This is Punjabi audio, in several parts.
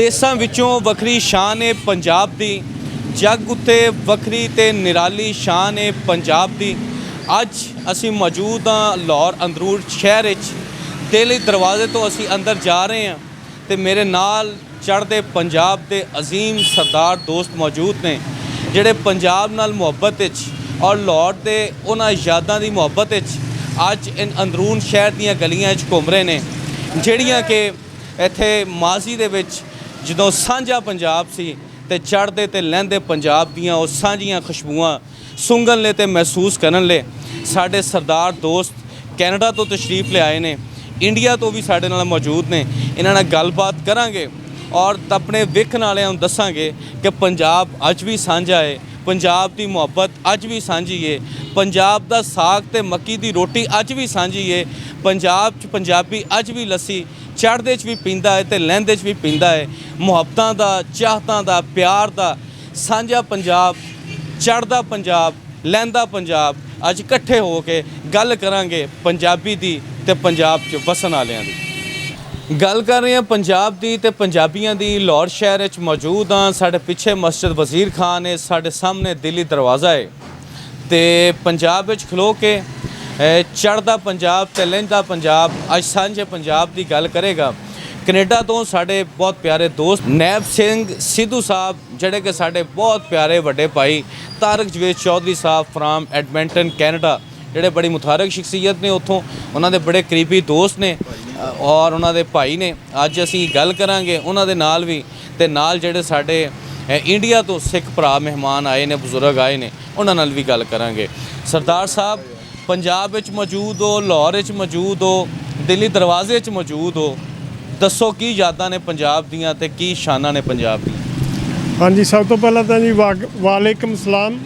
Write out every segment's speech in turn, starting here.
ਦੇਸ਼ਾਂ ਵਿੱਚੋਂ ਵੱਖਰੀ ਸ਼ਾਨ ਹੈ ਪੰਜਾਬ ਦੀ, ਜੱਗ ਉੱਤੇ ਵੱਖਰੀ ਤੇ ਨਿਰਾਲੀ ਸ਼ਾਨ ਹੈ ਪੰਜਾਬ ਦੀ। ਅੱਜ ਅਸੀਂ ਮੌਜੂਦ ਹਾਂ ਲਾਹੌਰ ਅੰਦਰੂਰ ਸ਼ਹਿਰ ਵਿੱਚ। ਦਿੱਲੀ ਦਰਵਾਜ਼ੇ ਤੋਂ ਅਸੀਂ ਅੰਦਰ ਜਾ ਰਹੇ ਹਾਂ ਤੇ ਮੇਰੇ ਨਾਲ ਚੜ੍ਹਦੇ ਪੰਜਾਬ ਦੇ ਅਜ਼ੀਮ ਸਰਦਾਰ ਦੋਸਤ ਮੌਜੂਦ ਨੇ, ਜਿਹੜੇ ਪੰਜਾਬ ਨਾਲ ਮੁਹੱਬਤ ਵਿੱਚ ਔਰ ਲਾਹੌਰ ਦੇ ਉਹਨਾਂ ਯਾਦਾਂ ਦੀ ਮੁਹੱਬਤ ਵਿੱਚ ਅੱਜ ਅੰਦਰੂਨ ਸ਼ਹਿਰ ਦੀਆਂ ਗਲੀਆਂ ਵਿੱਚ ਘੁੰਮ ਰਹੇ ਨੇ, ਜਿਹੜੀਆਂ ਕਿ ਇੱਥੇ ਮਾਜ਼ੀ ਦੇ ਵਿੱਚ ਜਦੋਂ ਸਾਂਝਾ ਪੰਜਾਬ ਸੀ ਤੇ ਚੜ੍ਹਦੇ ਤੇ ਲਹਿੰਦੇ ਪੰਜਾਬ ਦੀਆਂ ਉਹ ਸਾਂਝੀਆਂ ਖੁਸ਼ਬੂਆਂ ਸੁੰਘਣ ਲਈ ਤੇ ਮਹਿਸੂਸ ਕਰਨ ਲਈ ਸਾਡੇ ਸਰਦਾਰ ਦੋਸਤ ਕੈਨੇਡਾ ਤੋਂ ਤਸ਼ਰੀਫ ਲਿਆਏ ਨੇ, ਇੰਡੀਆ ਤੋਂ ਵੀ ਸਾਡੇ ਨਾਲ ਮੌਜੂਦ ਨੇ। ਇਹਨਾਂ ਨਾਲ ਗੱਲਬਾਤ ਕਰਾਂਗੇ ਔਰ ਆਪਣੇ ਵੇਖਣ ਵਾਲਿਆਂ ਨੂੰ ਦੱਸਾਂਗੇ ਕਿ ਪੰਜਾਬ ਅੱਜ ਵੀ ਸਾਂਝਾ ਹੈ, ਪੰਜਾਬ ਦੀ ਮੁਹੱਬਤ ਅੱਜ ਵੀ ਸਾਂਝੀ ਹੈ, ਪੰਜਾਬ ਦਾ ਸਾਗ ਤੇ ਮੱਕੀ ਦੀ ਰੋਟੀ ਅੱਜ ਵੀ ਸਾਂਝੀ ਹੈ, ਪੰਜਾਬ 'ਚ ਪੰਜਾਬੀ ਅੱਜ ਵੀ ਲੱਸੀ ਚੜ੍ਹਦੇ 'ਚ ਵੀ ਪੀਂਦਾ ਹੈ ਤੇ ਲਹਿੰਦੇ 'ਚ ਵੀ ਪੀਂਦਾ ਹੈ। ਮੁਹੱਬਤਾਂ ਦਾ, ਚਾਹਤਾਂ ਦਾ, ਪਿਆਰ ਦਾ ਸਾਂਝਾ ਪੰਜਾਬ, ਚੜ੍ਹਦਾ ਪੰਜਾਬ, ਲਹਿੰਦਾ ਪੰਜਾਬ। ਅੱਜ ਇਕੱਠੇ ਹੋ ਕੇ ਗੱਲ ਕਰਾਂਗੇ ਪੰਜਾਬੀ ਦੀ ਤੇ ਪੰਜਾਬ 'ਚ ਵਸਣ ਵਾਲਿਆਂ ਦੀ। ਗੱਲ ਕਰ ਰਹੇ ਹਾਂ ਪੰਜਾਬ ਦੀ ਤੇ ਪੰਜਾਬੀਆਂ ਦੀ। ਲਾਹੌਰ ਸ਼ਹਿਰ ਵਿੱਚ ਮੌਜੂਦ ਹਾਂ। ਸਾਡੇ ਪਿੱਛੇ ਮਸਜਿਦ ਵਜ਼ੀਰ ਖਾਨ ਹੈ, ਸਾਡੇ ਸਾਹਮਣੇ ਦਿੱਲੀ ਦਰਵਾਜ਼ਾ ਹੈ ਤੇ ਪੰਜਾਬ ਵਿੱਚ ਖਲੋ ਕੇ ਚੜ੍ਹਦਾ ਪੰਜਾਬ ਤੇ ਲਹਿੰਦਾ ਪੰਜਾਬ, ਅੱਜ ਸਾਂਝੇ ਪੰਜਾਬ ਦੀ ਗੱਲ ਕਰੇਗਾ। ਕੈਨੇਡਾ ਤੋਂ ਸਾਡੇ ਬਹੁਤ ਪਿਆਰੇ ਦੋਸਤ ਨੈਬ ਸਿੰਘ ਸਿੱਧੂ ਸਾਹਿਬ, ਜਿਹੜੇ ਕਿ ਸਾਡੇ ਬਹੁਤ ਪਿਆਰੇ ਵੱਡੇ ਭਾਈ ਤਾਰਕ ਜਵੇਦ ਚੌਧਰੀ ਸਾਹਿਬ ਫਰਾਮ ਐਡਮਿੰਟਨ ਕੈਨੇਡਾ, ਜਿਹੜੇ ਬੜੀ ਮੁਤਾਰਕ ਸ਼ਖਸੀਅਤ ਨੇ ਉੱਥੋਂ, ਉਹਨਾਂ ਦੇ ਬੜੇ ਕਰੀਬੀ ਦੋਸਤ ਨੇ ਔਰ ਉਹਨਾਂ ਦੇ ਭਾਈ ਨੇ। ਅੱਜ ਅਸੀਂ ਗੱਲ ਕਰਾਂਗੇ ਉਹਨਾਂ ਦੇ ਨਾਲ ਵੀ, ਤੇ ਨਾਲ ਜਿਹੜੇ ਸਾਡੇ ਇੰਡੀਆ ਤੋਂ ਸਿੱਖ ਭਰਾ ਮਹਿਮਾਨ ਆਏ ਨੇ, ਬਜ਼ੁਰਗ ਆਏ ਨੇ, ਉਹਨਾਂ ਨਾਲ ਵੀ ਗੱਲ ਕਰਾਂਗੇ। ਸਰਦਾਰ ਸਾਹਿਬ, ਪੰਜਾਬ ਵਿੱਚ ਮੌਜੂਦ ਹੋ, ਲਾਹੌਰ ਵਿੱਚ ਮੌਜੂਦ ਹੋ, ਦਿੱਲੀ ਦਰਵਾਜ਼ੇ 'ਚ ਮੌਜੂਦ ਹੋ, ਦੱਸੋ ਕੀ ਯਾਦਾਂ ਨੇ ਪੰਜਾਬ ਦੀਆਂ ਤੇ ਕੀ ਸ਼ਾਨਾਂ ਨੇ ਪੰਜਾਬ ਦੀਆਂ? ਹਾਂਜੀ, ਸਭ ਤੋਂ ਪਹਿਲਾਂ ਤਾਂ ਜੀ ਵਾਲੇਕਮ ਸਲਾਮ।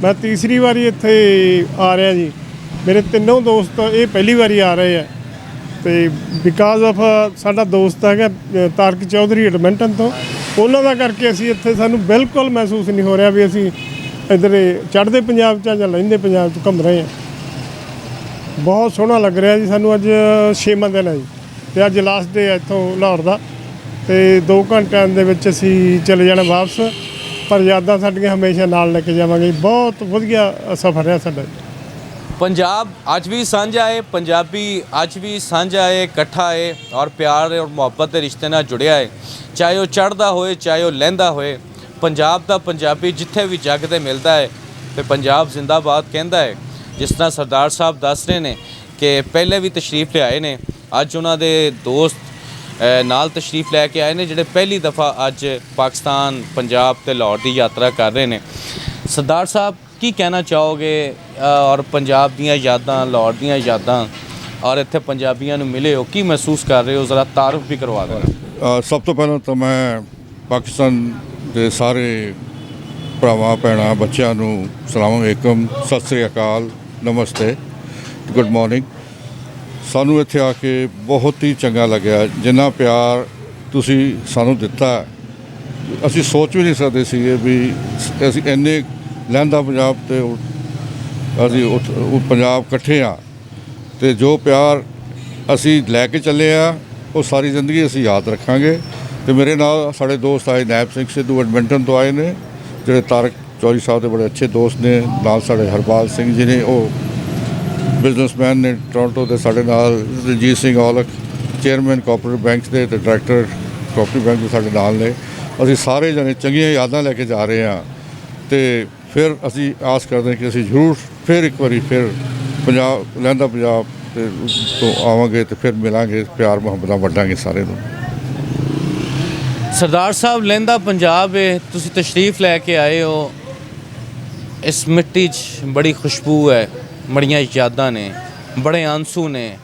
ਮੈਂ ਤੀਸਰੀ ਵਾਰੀ ਇੱਥੇ ਆ ਰਿਹਾ ਜੀ। ਮੇਰੇ ਤਿੰਨੋਂ ਦੋਸਤ ਇਹ ਪਹਿਲੀ ਵਾਰੀ ਆ ਰਹੇ ਆ ਤੇ ਬਿਕਾਜ਼ ਆਫ ਸਾਡਾ ਦੋਸਤ ਹੈਗਾ ਤਾਰਕ ਚੌਧਰੀ ਐਡਮਿੰਟਨ ਤੋਂ, ਉਹਨਾਂ ਦਾ ਕਰਕੇ ਅਸੀਂ ਇੱਥੇ, ਸਾਨੂੰ ਬਿਲਕੁਲ ਮਹਿਸੂਸ ਨਹੀਂ ਹੋ ਰਿਹਾ ਵੀ ਅਸੀਂ ਇੱਧਰ ਚੜ੍ਹਦੇ ਪੰਜਾਬ 'ਚ ਜਾਂ ਲਹਿੰਦੇ ਪੰਜਾਬ 'ਚ ਘੁੰਮ ਰਹੇ ਹਾਂ। ਬਹੁਤ ਸੋਹਣਾ ਲੱਗ ਰਿਹਾ ਜੀ ਸਾਨੂੰ। ਅੱਜ 6ਵਾਂ ਦਿਨ ਹੈ ਜੀ ਤੇ ਅੱਜ ਲਾਸਟ ਡੇ ਹੈ ਇੱਥੋਂ ਲਾਹੌਰ ਦਾ, ਤੇ 2 ਘੰਟਿਆਂ ਦੇ ਵਿੱਚ ਅਸੀਂ ਚਲੇ ਜਾਣਾ ਵਾਪਸ, ਪਰ ਯਾਦਾਂ ਸਾਡੀਆਂ ਹਮੇਸ਼ਾ ਨਾਲ ਲੈ ਕੇ ਜਾਵਾਂਗੇ। ਬਹੁਤ ਵਧੀਆ ਸਫ਼ਰ ਰਿਹਾ ਸਾਡਾ। ਪੰਜਾਬ ਅੱਜ ਵੀ ਸਾਂਝਾ ਹੈ, ਪੰਜਾਬੀ ਅੱਜ ਵੀ ਸਾਂਝਾ ਹੈ, ਇਕੱਠਾ ਹੈ ਔਰ ਪਿਆਰ ਔਰ ਮੁਹੱਬਤ ਦੇ ਰਿਸ਼ਤੇ ਨਾਲ ਜੁੜਿਆ ਹੈ। ਚਾਹੇ ਉਹ ਚੜ੍ਹਦਾ ਹੋਏ, ਚਾਹੇ ਉਹ ਲਹਿੰਦਾ ਹੋਏ, ਪੰਜਾਬ ਦਾ ਪੰਜਾਬੀ ਜਿੱਥੇ ਵੀ ਜੱਗ 'ਤੇ ਮਿਲਦਾ ਹੈ ਤੇ ਪੰਜਾਬ ਜ਼ਿੰਦਾਬਾਦ ਕਹਿੰਦਾ ਹੈ। ਜਿਸ ਤਰ੍ਹਾਂ ਸਰਦਾਰ ਸਾਹਿਬ ਦੱਸ ਰਹੇ ਨੇ ਕਿ ਪਹਿਲੇ ਵੀ ਤਸ਼ਰੀਫ ਲਿਆਏ ਨੇ, ਅੱਜ ਉਹਨਾਂ ਦੇ ਦੋਸਤ ਨਾਲ ਤਸ਼ਰੀਫ ਲੈ ਕੇ ਆਏ ਨੇ, ਜਿਹੜੇ ਪਹਿਲੀ ਦਫਾ ਅੱਜ ਪਾਕਿਸਤਾਨ, ਪੰਜਾਬ ਤੇ ਲਾਹੌਰ ਦੀ ਯਾਤਰਾ ਕਰ ਰਹੇ ਨੇ। ਸਰਦਾਰ ਸਾਹਿਬ, ਕੀ ਕਹਿਣਾ ਚਾਹੋਗੇ ਔਰ ਪੰਜਾਬ ਦੀਆਂ ਯਾਦਾਂ, ਲਾਹੌਰ ਦੀਆਂ ਯਾਦਾਂ, ਔਰ ਇੱਥੇ ਪੰਜਾਬੀਆਂ ਨੂੰ ਮਿਲੇ ਹੋ, ਕੀ ਮਹਿਸੂਸ ਕਰ ਰਹੇ ਹੋ? ਜ਼ਰਾ ਤਾਰਫ ਵੀ ਕਰਵਾ ਦੇਣਾ। ਸਭ ਤੋਂ ਪਹਿਲਾਂ ਤਾਂ ਮੈਂ ਪਾਕਿਸਤਾਨ ਦੇ ਸਾਰੇ ਭਰਾਵਾਂ ਭੈਣਾਂ ਬੱਚਿਆਂ ਨੂੰ ਸਲਾਮ ਅਲੈਕਮ, ਸਤਿ ਸ੍ਰੀ ਅਕਾਲ, ਨਮਸਤੇ, ਗੁੱਡ ਮਾਰਨਿੰਗ। ਸਾਨੂੰ ਇੱਥੇ ਆ ਕੇ ਬਹੁਤ ਹੀ ਚੰਗਾ ਲੱਗਿਆ। ਜਿੰਨਾ ਪਿਆਰ ਤੁਸੀਂ ਸਾਨੂੰ ਦਿੱਤਾ, ਅਸੀਂ ਸੋਚ ਵੀ ਨਹੀਂ ਸਕਦੇ ਸੀਗੇ ਵੀ ਅਸੀਂ ਇੰਨੇ ਲਹਿੰਦਾ ਪੰਜਾਬ ਤੇ ਅਸੀਂ ਉਹ ਪੰਜਾਬ ਇਕੱਠੇ ਆ, ਤੇ ਜੋ ਪਿਆਰ ਅਸੀਂ ਲੈ ਕੇ ਚੱਲੇ ਆ ਉਹ ਸਾਰੀ ਜ਼ਿੰਦਗੀ ਅਸੀਂ ਯਾਦ ਰੱਖਾਂਗੇ। ਤੇ ਮੇਰੇ ਨਾਲ ਸਾਡੇ ਦੋਸਤ ਆਏ, ਨੈਬ ਸਿੰਘ ਸਿੱਧੂ ਐਡਮਿੰਟਨ ਤੋਂ ਆਏ ਨੇ, ਜਿਹੜੇ ਤਾਰਕ ਚੌਧਰੀ ਸਾਹਿਬ ਦੇ ਬੜੇ ਅੱਛੇ ਦੋਸਤ ਨੇ। ਨਾਲ ਸਾਡੇ ਹਰਪਾਲ ਸਿੰਘ ਜੀ ਨੇ, ਉਹ ਬਿਜ਼ਨਸਮੈਨ ਨੇ ਟੋਰਾਂਟੋ ਦੇ। ਸਾਡੇ ਨਾਲ Ranjit Singh Aulakh, chairman cooperative bank ਦੇ ਤੇ ਡਾਇਰੈਕਟਰ ਕੋਆਪਰੇਟਿਵ ਬੈਂਕ ਦੇ ਸਾਡੇ ਨਾਲ ਨੇ। ਅਸੀਂ ਸਾਰੇ ਜਣੇ ਚੰਗੀਆਂ ਯਾਦਾਂ ਲੈ ਕੇ ਜਾ ਰਹੇ ਹਾਂ ਤੇ ਫਿਰ ਅਸੀਂ ਆਸ ਕਰਦੇ ਹਾਂ ਕਿ ਅਸੀਂ ਜ਼ਰੂਰ ਫਿਰ ਇੱਕ ਵਾਰੀ ਫਿਰ ਪੰਜਾਬ, ਲਹਿੰਦਾ ਪੰਜਾਬ ਤੇ ਤੋਂ ਆਵਾਂਗੇ ਤੇ ਫਿਰ ਮਿਲਾਂਗੇ, ਪਿਆਰ ਮੁਹੱਬਤਾਂ ਵੰਡਾਂਗੇ ਸਾਰੇ ਨੂੰ। ਸਰਦਾਰ ਸਾਹਿਬ, ਲਹਿੰਦਾ ਪੰਜਾਬ ਹੈ, ਤੁਸੀਂ ਤਸ਼ਰੀਫ ਲੈ ਕੇ ਆਏ ਹੋ। ਇਸ ਮਿੱਟੀ 'ਚ ਬੜੀ ਖੁਸ਼ਬੂ ਹੈ, ਬੜੀਆਂ ਯਾਦਾਂ ਨੇ, ਬੜੇ ਆਂਸੂ ਨੇ,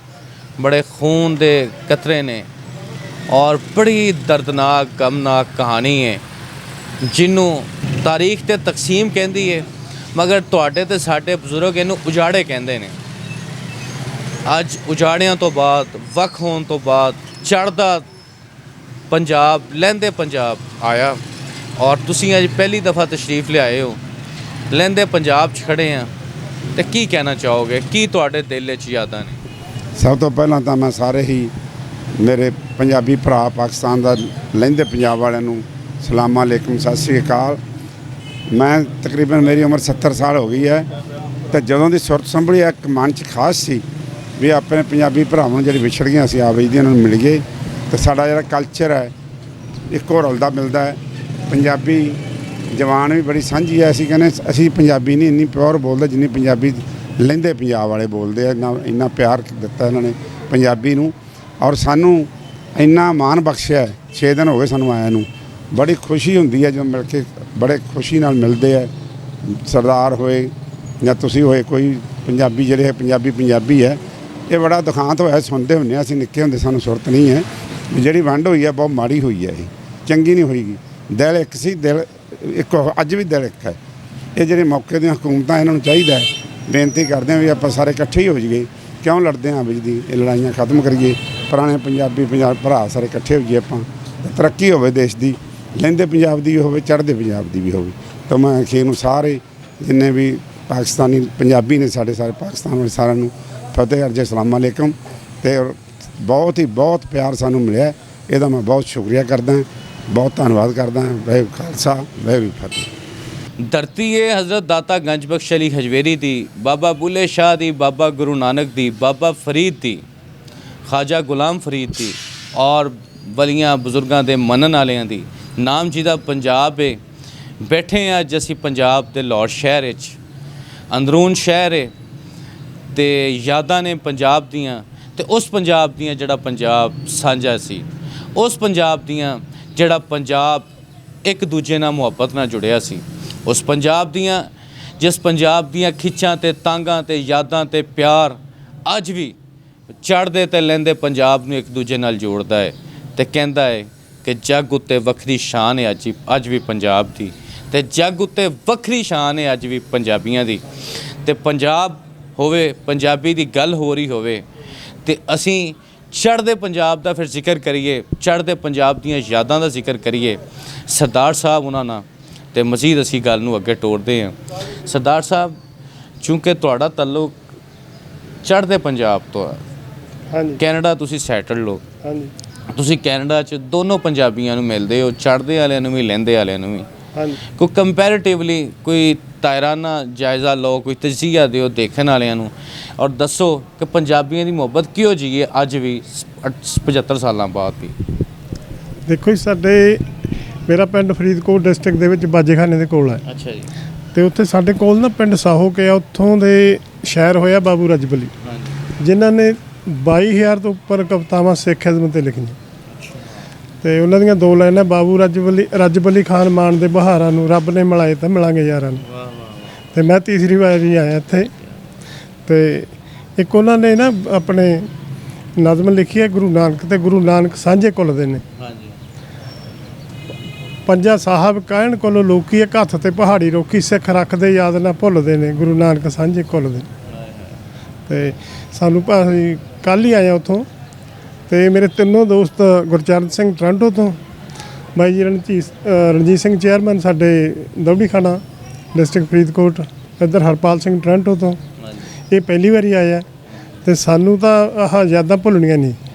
ਬੜੇ ਖੂਨ ਦੇ ਕਤਰੇ ਨੇ ਔਰ ਬੜੀ ਦਰਦਨਾਕ ਗਮਨਾਕ ਕਹਾਣੀ ਹੈ, ਜਿਹਨੂੰ ਤਾਰੀਖ ਤੇ ਤਕਸੀਮ ਕਹਿੰਦੀ ਹੈ, ਮਗਰ ਤੁਹਾਡੇ ਤੇ ਸਾਡੇ ਬਜ਼ੁਰਗ ਇਹਨੂੰ ਉਜਾੜੇ ਕਹਿੰਦੇ ਨੇ। ਅੱਜ ਉਜਾੜਿਆਂ ਤੋਂ ਬਾਅਦ, ਵੱਖ ਹੋਣ ਤੋਂ ਬਾਅਦ ਚੜ੍ਹਦਾ ਪੰਜਾਬ, ਲਹਿੰਦੇ ਪੰਜਾਬ ਆਇਆ ਔਰ ਤੁਸੀਂ ਅੱਜ ਪਹਿਲੀ ਦਫਾ ਤਸ਼ਰੀਫ ਲਿਆਏ ਹੋ, ਲਹਿੰਦੇ ਪੰਜਾਬ 'ਚ ਖੜ੍ਹੇ ਆ, ਤੇ ਕੀ ਕਹਿਣਾ ਚਾਹੋਗੇ? ਕੀ ਤੁਹਾਡੇ ਦਿਲ 'ਚ ਯਾਦਾਂ ਨੇ? ਸਭ ਤੋਂ ਪਹਿਲਾਂ ਤਾਂ ਮੈਂ ਸਾਰੇ ਹੀ ਮੇਰੇ ਪੰਜਾਬੀ ਭਰਾ ਪਾਕਿਸਤਾਨ ਦਾ ਲਹਿੰਦੇ ਪੰਜਾਬ ਵਾਲਿਆਂ ਨੂੰ ਸਲਾਮ ਅਲੈਕੁਮ, ਸਤਿ ਸ੍ਰੀ ਅਕਾਲ। ਮੈਂ ਤਕਰੀਬਨ ਮੇਰੀ ਉਮਰ 70 ਸਾਲ ਹੋ ਗਈ ਹੈ ਤੇ ਜਦੋਂ ਦੀ ਸੁਰਤ ਸੰਭਲੀ ਇੱਕ ਮਨ 'ਚ ਖਾਸ ਸੀ ਵੀ ਆਪਣੇ ਪੰਜਾਬੀ ਭਰਾਵਾਂ ਨੂੰ ਜਿਹੜੀ ਵਿਛੜ ਗਈਆਂ ਸੀ ਆਵੇ ਦੀ ਉਹਨਾਂ ਨੂੰ ਮਿਲ ਗਏ ਤੇ ਸਾਡਾ ਜਿਹੜਾ ਕਲਚਰ ਹੈ ਇੱਕੋ ਰਲਦਾ ਮਿਲਦਾ ਹੈ। ਪੰਜਾਬੀ ਜਵਾਨ ਵੀ ਬੜੀ ਸਾਂਝੀ ਹੈ। ਅਸੀਂ ਕਹਿੰਦੇ ਅਸੀਂ ਪੰਜਾਬੀ ਨਹੀਂ ਇੰਨੀ ਪਿਓਰ ਬੋਲਦੇ ਜਿੰਨੀ ਪੰਜਾਬੀ ਲਹਿੰਦੇ ਪੰਜਾਬ ਵਾਲੇ ਬੋਲਦੇ ਆ। ਇੰਨਾ ਪਿਆਰ ਦਿੱਤਾ ਇਹਨਾਂ ਨੇ ਪੰਜਾਬੀ ਨੂੰ ਔਰ ਸਾਨੂੰ ਇੰਨਾ ਮਾਣ ਬਖਸ਼ਿਆ। 6 ਦਿਨ ਹੋ ਗਏ ਸਾਨੂੰ ਆਇਆਂ ਨੂੰ, ਬੜੀ ਖੁਸ਼ੀ ਹੁੰਦੀ ਹੈ ਜਦੋਂ ਮਿਲ ਕੇ, ਬੜੇ ਖੁਸ਼ੀ ਨਾਲ ਮਿਲਦੇ ਆ। ਸਰਦਾਰ ਹੋਏ ਜਾਂ ਤੁਸੀਂ ਹੋਏ, ਕੋਈ ਪੰਜਾਬੀ ਜਿਹੜੇ ਹੈ ਪੰਜਾਬੀ ਹੈ। ਇਹ ਬੜਾ ਦੁਖਾਂਤ ਹੋਇਆ, ਸੁਣਦੇ ਹੁੰਦੇ ਹਾਂ ਅਸੀਂ ਨਿੱਕੇ ਹੁੰਦੇ, ਸਾਨੂੰ ਸੁਰਤ ਨਹੀਂ ਹੈ ਵੀ ਜਿਹੜੀ ਵੰਡ ਹੋਈ ਹੈ ਬਹੁਤ ਮਾੜੀ ਹੋਈ ਹੈ, ਇਹ ਚੰਗੀ ਨਹੀਂ ਹੋਈਗੀ। ਦਿਲ ਇੱਕ ਸੀ, ਦਿਲ ਇੱਕ ਅੱਜ ਵੀ ਦਿਲ ਇੱਕ ਹੈ। ਇਹ ਜਿਹੜੇ ਮੌਕੇ ਦੀਆਂ ਹਕੂਮਤਾਂ ਇਹਨਾਂ ਨੂੰ ਚਾਹੀਦਾ ਹੈ, ਬੇਨਤੀ ਕਰਦੇ ਹਾਂ ਵੀ ਆਪਾਂ ਸਾਰੇ ਇਕੱਠੇ ਹੀ ਹੋ ਜਾਈਏ। ਕਿਉਂ ਲੜਦੇ ਹਾਂ ਵਿੱਚ ਦੀ, ਇਹ ਲੜਾਈਆਂ ਖਤਮ ਕਰੀਏ। ਪੁਰਾਣੇ ਪੰਜਾਬ ਭਰਾ ਸਾਰੇ ਇਕੱਠੇ ਹੋ ਜਾਈਏ ਆਪਾਂ, ਤਰੱਕੀ ਹੋਵੇ ਦੇਸ਼ ਦੀ, ਲਹਿੰਦੇ ਪੰਜਾਬ ਦੀ ਵੀ ਹੋਵੇ, ਚੜ੍ਹਦੇ ਪੰਜਾਬ ਦੀ ਵੀ ਹੋਵੇ। ਤਾਂ ਮੈਂ ਅਖੀਰ ਨੂੰ ਸਾਰੇ ਜਿੰਨੇ ਵੀ ਪਾਕਿਸਤਾਨੀ ਪੰਜਾਬੀ ਨੇ ਸਾਡੇ ਸਾਰੇ ਪਾਕਿਸਤਾਨ ਵਾਲੇ ਸਾਰਿਆਂ ਨੂੰ ਫਤਿਹ ਅਰਜ਼ ਅਸਲਾਮ ਅਲੈਕੁਮ। ਤੇ ਬਹੁਤ ਪਿਆਰ ਸਾਨੂੰ ਮਿਲਿਆ, ਇਹਦਾ ਮੈਂ ਬਹੁਤ ਸ਼ੁਕਰੀਆ ਕਰਦਾ, ਬਹੁਤ ਧੰਨਵਾਦ ਕਰਦਾ। ਵਾਹਿਗੁਰੂ ਖਾਲਸਾ ਵਾਹਿਗੁਰੂ ਫਤਿਹ। ਧਰਤੀ ਏ ਹਜ਼ਰਤ ਦਾਤਾ ਗੰਜ ਬਖਸ਼ ਅਲੀ ਹਜਵੇਰੀ ਦੀ, ਬਾਬਾ ਬੁੱਲੇ ਸ਼ਾਹ ਦੀ, ਬਾਬਾ ਗੁਰੂ ਨਾਨਕ ਦੀ, ਬਾਬਾ ਫਰੀਦ ਦੀ, ਖਾਜਾ ਗੁਲਾਮ ਫਰੀਦ ਦੀ ਔਰ ਵਲੀਆਂ ਬਜ਼ੁਰਗਾਂ ਦੇ ਮੰਨਣ ਵਾਲਿਆਂ ਦੀ ਨਾਮ ਜਿਹਦਾ ਪੰਜਾਬ ਏ। ਬੈਠੇ ਹਾਂ ਅੱਜ ਅਸੀਂ ਪੰਜਾਬ ਦੇ ਲਾਹੌਰ ਸ਼ਹਿਰ ਵਿੱਚ, ਅੰਦਰੂਨ ਸ਼ਹਿਰ ਏ ਤੇ ਯਾਦਾਂ ਨੇ ਪੰਜਾਬ ਦੀਆਂ, ਤੇ ਉਸ ਪੰਜਾਬ ਦੀਆਂ ਜਿਹੜਾ ਪੰਜਾਬ ਸਾਂਝਾ ਸੀ, ਉਸ ਪੰਜਾਬ ਦੀਆਂ ਜਿਹੜਾ ਪੰਜਾਬ ਇੱਕ ਦੂਜੇ ਨਾਲ ਮੁਹੱਬਤ ਨਾਲ ਜੁੜਿਆ ਸੀ, ਉਸ ਪੰਜਾਬ ਦੀਆਂ ਜਿਸ ਪੰਜਾਬ ਦੀਆਂ ਖਿੱਚਾਂ ਤੇ ਤਾਂਘਾਂ ਤੇ ਯਾਦਾਂ ਤੇ ਪਿਆਰ ਅੱਜ ਵੀ ਚੜ੍ਹਦੇ ਤੇ ਲਹਿੰਦੇ ਪੰਜਾਬ ਨੂੰ ਇੱਕ ਦੂਜੇ ਨਾਲ ਜੋੜਦਾ ਹੈ ਤੇ ਕਹਿੰਦਾ ਹੈ ਕਿ ਜੱਗ ਉੱਤੇ ਵੱਖਰੀ ਸ਼ਾਨ ਹੈ ਅੱਜ ਵੀ ਪੰਜਾਬ ਦੀ, ਤੇ ਜੱਗ ਉੱਤੇ ਵੱਖਰੀ ਸ਼ਾਨ ਹੈ ਅੱਜ ਵੀ ਪੰਜਾਬੀਆਂ ਦੀ। ਤੇ ਪੰਜਾਬ ਹੋਵੇ, ਪੰਜਾਬੀ ਦੀ ਗੱਲ ਹੋ ਰਹੀ ਹੋਵੇ ਤੇ ਅਸੀਂ ਚੜ੍ਹਦੇ ਪੰਜਾਬ ਦਾ ਫਿਰ ਜ਼ਿਕਰ ਕਰੀਏ, ਚੜ੍ਹਦੇ ਪੰਜਾਬ ਦੀਆਂ ਯਾਦਾਂ ਦਾ ਜ਼ਿਕਰ ਕਰੀਏ ਸਰਦਾਰ ਸਾਹਿਬ ਉਹਨਾਂ ਨਾਲ, ਤੇ ਮਜ਼ੀਦ ਅਸੀਂ ਗੱਲ ਨੂੰ ਅੱਗੇ ਤੋਰਦੇ ਹਾਂ। ਸਰਦਾਰ ਸਾਹਿਬ, ਚੂੰਕਿ ਤੁਹਾਡਾ ਤਾਲੁਕ ਚੜ੍ਹਦੇ ਪੰਜਾਬ ਤੋਂ ਹੈ, ਹਾਂਜੀ ਕੈਨੇਡਾ ਤੁਸੀਂ ਸੈਟਲ ਹੋ, ਹਾਂਜੀ ਤੁਸੀਂ ਕੈਨੇਡਾ 'ਚ ਦੋਨੋਂ ਪੰਜਾਬੀਆਂ ਨੂੰ ਮਿਲਦੇ ਹੋ, ਚੜ੍ਹਦੇ ਵਾਲਿਆਂ ਨੂੰ ਵੀ ਲਹਿੰਦੇ ਵਾਲਿਆਂ ਨੂੰ ਵੀ। ਹਾਂਜੀ ਕੋਈ ਕੰਪੈਰੀਟਿਵਲੀ ਕੋਈ ਤਾਇਰਾਨਾ ਜਾਇਜ਼ਾ ਲਓ, ਕੋਈ ਤਜਜ਼ੀਆ ਦਿਓ ਦੇਖਣ ਵਾਲਿਆਂ ਨੂੰ, ਔਰ ਦੱਸੋ ਕਿ ਪੰਜਾਬੀਆਂ ਦੀ ਮੁਹੱਬਤ ਕਿਹੋ ਜਿਹੀ ਹੈ ਅੱਜ ਵੀ 75 ਸਾਲਾਂ ਬਾਅਦ ਵੀ। ਦੇਖੋ ਜੀ, ਮੇਰਾ ਪਿੰਡ ਫਰੀਦਕੋਟ ਡਿਸਟ੍ਰਿਕਟ ਦੇ ਵਿੱਚ ਬਾਜੇਖਾਨੇ ਦੇ ਕੋਲ ਹੈ। ਅੱਛਾ ਜੀ। ਤੇ ਉੱਥੇ ਸਾਡੇ ਕੋਲ ਨਾ ਪਿੰਡ ਸਾਹੋ ਕੇ ਆ, ਉੱਥੋਂ ਦੇ ਸ਼ਾਇਰ ਹੋਇਆ ਬਾਬੂ ਰਜਬਲੀ, ਜਿਨ੍ਹਾਂ ਨੇ 22,000 ਤੋਂ ਉੱਪਰ ਕਵਿਤਾਵਾਂ ਸਿੱਖ ਇਜ਼ਮ 'ਤੇ ਲਿਖੀਆਂ। ਤੇ ਉਹਨਾਂ ਦੀਆਂ 2 ਲਾਈਨਾਂ, ਬਾਬੂ ਰਜਬਲੀ ਖਾਨ ਮਾਨ ਦੇ ਬਹਾਰਾਂ ਨੂੰ ਰੱਬ ਨੇ ਮਿਲਾਏ ਤਾਂ ਮਿਲਾਂਗੇ ਯਾਰਾਂ ਨੂੰ। ਤੇ ਮੈਂ ਤੀਸਰੀ ਵਾਰੀ ਆਇਆ ਇੱਥੇ। ਤੇ ਇੱਕ ਉਹਨਾਂ ਨੇ ਨਾ ਆਪਣੇ ਨਜ਼ਮ ਲਿਖੀ ਹੈ ਗੁਰੂ ਨਾਨਕ, ਤੇ ਗੁਰੂ ਨਾਨਕ ਸਾਂਝੇ ਕੁੱਲ ਦੇ ਨੇ। ਪੰਜਾ ਸਾਹਿਬ ਕਹਿਣ ਕੋਲੋਂ ਲੋਕੀ ਇੱਕ ਹੱਥ ਤੇ ਪਹਾੜੀ ਰੋਕੀ, ਸਿੱਖ ਰੱਖਦੇ ਯਾਦ ਨਾ ਭੁੱਲਦੇ ਨੇ, ਗੁਰੂ ਨਾਨਕ ਸਾਂਝੇ ਕੁੱਲ ਦੇ। ਤੇ ਸਾਨੂੰ ਭਾਵੇਂ ਕੱਲ੍ਹ ਹੀ ਆਇਆ ਉੱਥੋਂ। ਤੇ ਮੇਰੇ ਤਿੰਨੋਂ ਦੋਸਤ, ਗੁਰਚਰਨ ਸਿੰਘ ਟੋਰਾਂਟੋ ਤੋਂ, ਬਾਈ ਜੀ ਰਣਜੀਤ ਸਿੰਘ ਚੇਅਰਮੈਨ ਸਾਡੇ ਦੌੜੀ ਖਾਨਾ ਡਿਸਟ੍ਰਿਕਟ ਫਰੀਦਕੋਟ, ਇੱਧਰ ਹਰਪਾਲ ਸਿੰਘ ਟੋਰਾਂਟੋ ਤੋਂ, ਇਹ ਪਹਿਲੀ ਵਾਰੀ ਆਇਆ। ਤੇ ਸਾਨੂੰ ਤਾਂ ਆਹ ਯਾਦਾਂ ਭੁੱਲਣੀਆਂ ਨਹੀਂ।